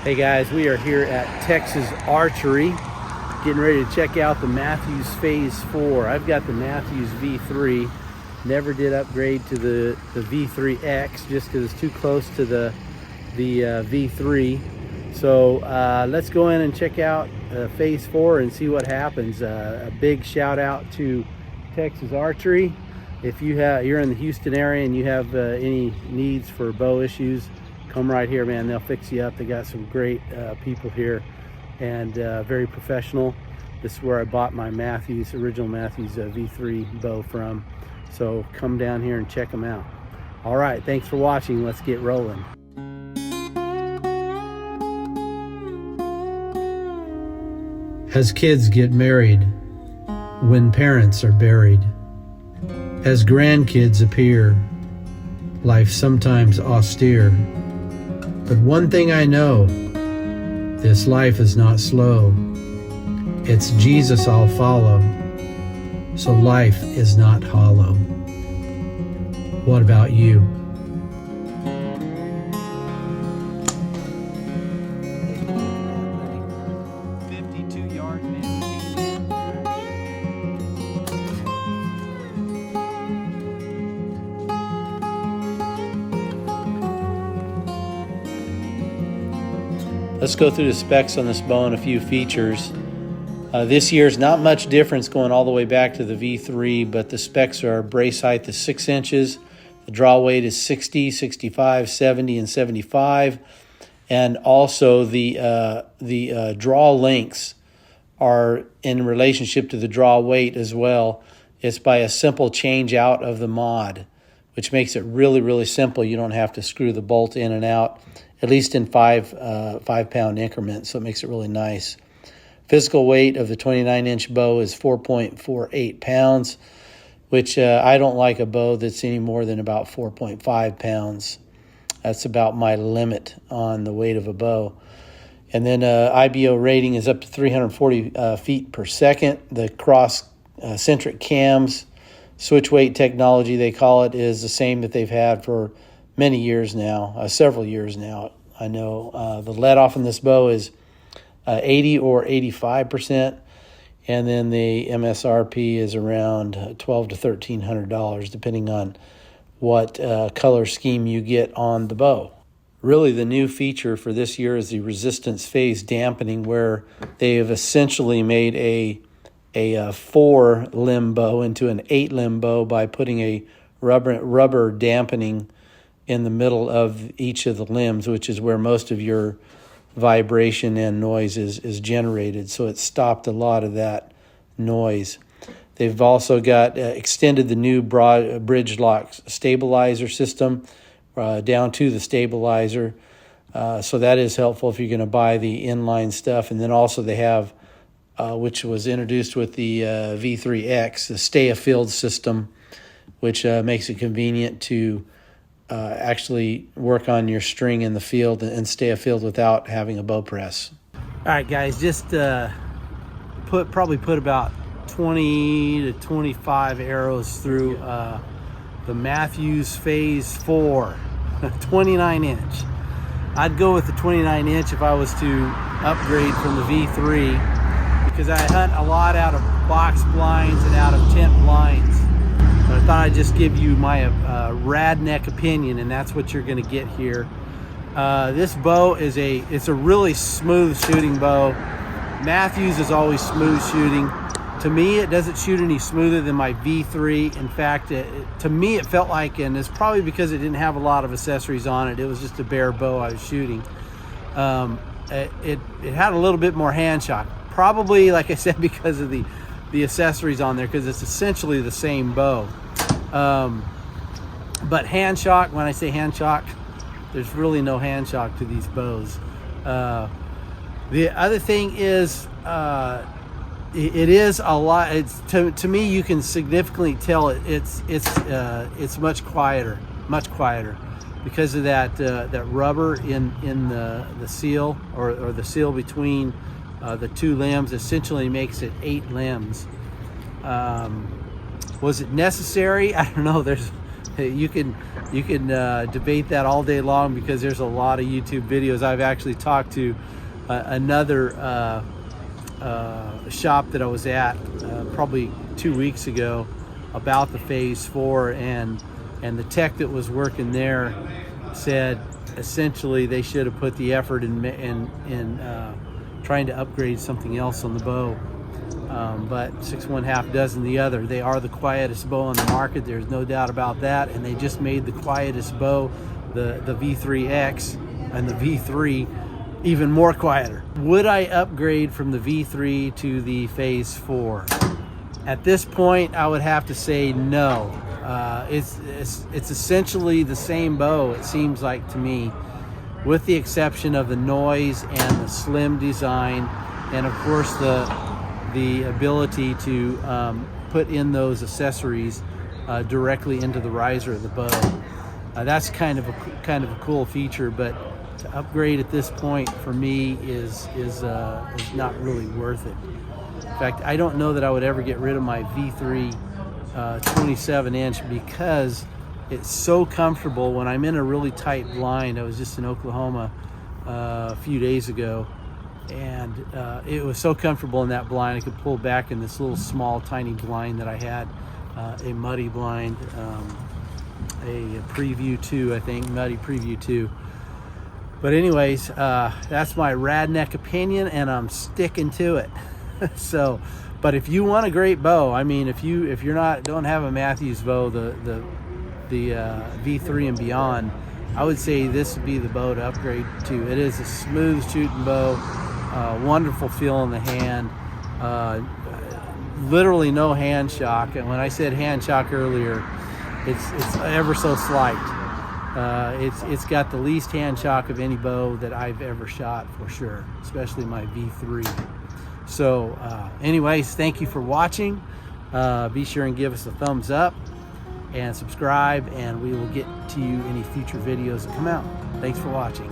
Hey guys, we are here at Texas Archery, getting ready to check out the Mathews Phase 4. I've got the Mathews V3. Never did upgrade to the V3X just because it's too close to the V3. So let's go in and check out Phase 4 and see what happens. A big shout out to Texas Archery. If you're in the Houston area and you have any needs for bow issues, come right here, man. They'll fix you up. They got some great people here and very professional. This is where I bought my original Mathews V3 bow from. So come down here and check them out. All right, thanks for watching. Let's get rolling. As kids get married, when parents are buried, as grandkids appear, life sometimes austere. But one thing I know, this life is not slow. It's Jesus I'll follow, so life is not hollow. What about you? Let's go through the specs on this bow and a few features. This year's not much difference going all the way back to the V3, but the specs are brace height is 6 inches, the draw weight is 60, 65, 70, and 75, and also the draw lengths are in relationship to the draw weight as well. It's by a simple change out of the mod, which makes it really, really simple. You don't have to screw the bolt in and out, at least in 5-pound increments, so it makes it really nice. Physical weight of the 29-inch bow is 4.48 pounds, which I don't like a bow that's any more than about 4.5 pounds. That's about my limit on the weight of a bow. And then IBO rating is up to 340 feet per second. The cross-centric cams, switch weight technology they call it, is the same that they've had for many years now, several years now. I know the let off in this bow is 80 or 85%, and then the MSRP is around $1,200 to $1,300, depending on what color scheme you get on the bow. Really, the new feature for this year is the resistance phase dampening, where they have essentially made a 4-limb bow into an 8-limb bow by putting a rubber dampening in the middle of each of the limbs, which is where most of your vibration and noise is generated. So it stopped a lot of that noise. They've also got extended the new broad bridge lock stabilizer system down to the stabilizer. So that is helpful if you're going to buy the inline stuff. And then also they have, which was introduced with the V3X, the stay afield system, which makes it convenient to actually work on your string in the field and stay afield without having a bow press. All right, guys, just probably put about 20 to 25 arrows through the Mathews Phase 4, 29-inch. I'd go with the 29-inch if I was to upgrade from the V3, because I hunt a lot out of box blinds and out of tent blinds. But I thought I'd just give you my RadNek opinion, and that's what you're going to get here. This bow it's a really smooth shooting bow. Mathews is always smooth shooting. To me, it doesn't shoot any smoother than my V3. In fact, to me, it felt like, and it's probably because it didn't have a lot of accessories on it. It was just a bare bow I was shooting. It had a little bit more hand shock. Probably, like I said, because of the accessories on there, because it's essentially the same bow. But hand shock, when I say hand shock, there's really no hand shock to these bows. The other thing is, it is a lot. It's to me, you can significantly tell it's much quieter because of that rubber in the seal or the seal between the two limbs. Essentially makes it 8 limbs. Was it necessary? I don't know. There's You can debate that all day long, because there's a lot of YouTube videos. I've actually talked to another shop that I was at probably 2 weeks ago about the Phase 4, and the tech that was working there said essentially they should have put the effort in trying to upgrade something else on the bow. But 6 1/2 dozen the other. They are the quietest bow on the market. There's no doubt about that. And they just made the quietest bow, the V3X and the V3, even more quieter. Would I upgrade from the V3 to the Phase 4? At this point, I would have to say no. It's essentially the same bow, it seems like to me, with the exception of the noise and the slim design, and of course the ability to put in those accessories directly into the riser of the bow. That's kind of a cool feature, but to upgrade at this point for me is not really worth it. In fact, I don't know that I would ever get rid of my V3 27-inch, because it's so comfortable when I'm in a really tight blind. I was just in Oklahoma a few days ago, and it was so comfortable in that blind. I could pull back in this little small tiny blind that I had, a muddy blind, a Preview 2, I think, muddy Preview 2. But anyways, that's my RadNek opinion, and I'm sticking to it. So, but if you want a great bow, I mean, if you're don't have a Mathews bow, the V3 and beyond, I would say this would be the bow to upgrade to. It is a smooth shooting bow, wonderful feel in the hand, literally no hand shock. And when I said hand shock earlier, it's ever so slight. It's got the least hand shock of any bow that I've ever shot, for sure, especially my V3. So anyways, thank you for watching. Be sure and give us a thumbs up and subscribe, and we will get to you any future videos that come out. Thanks for watching.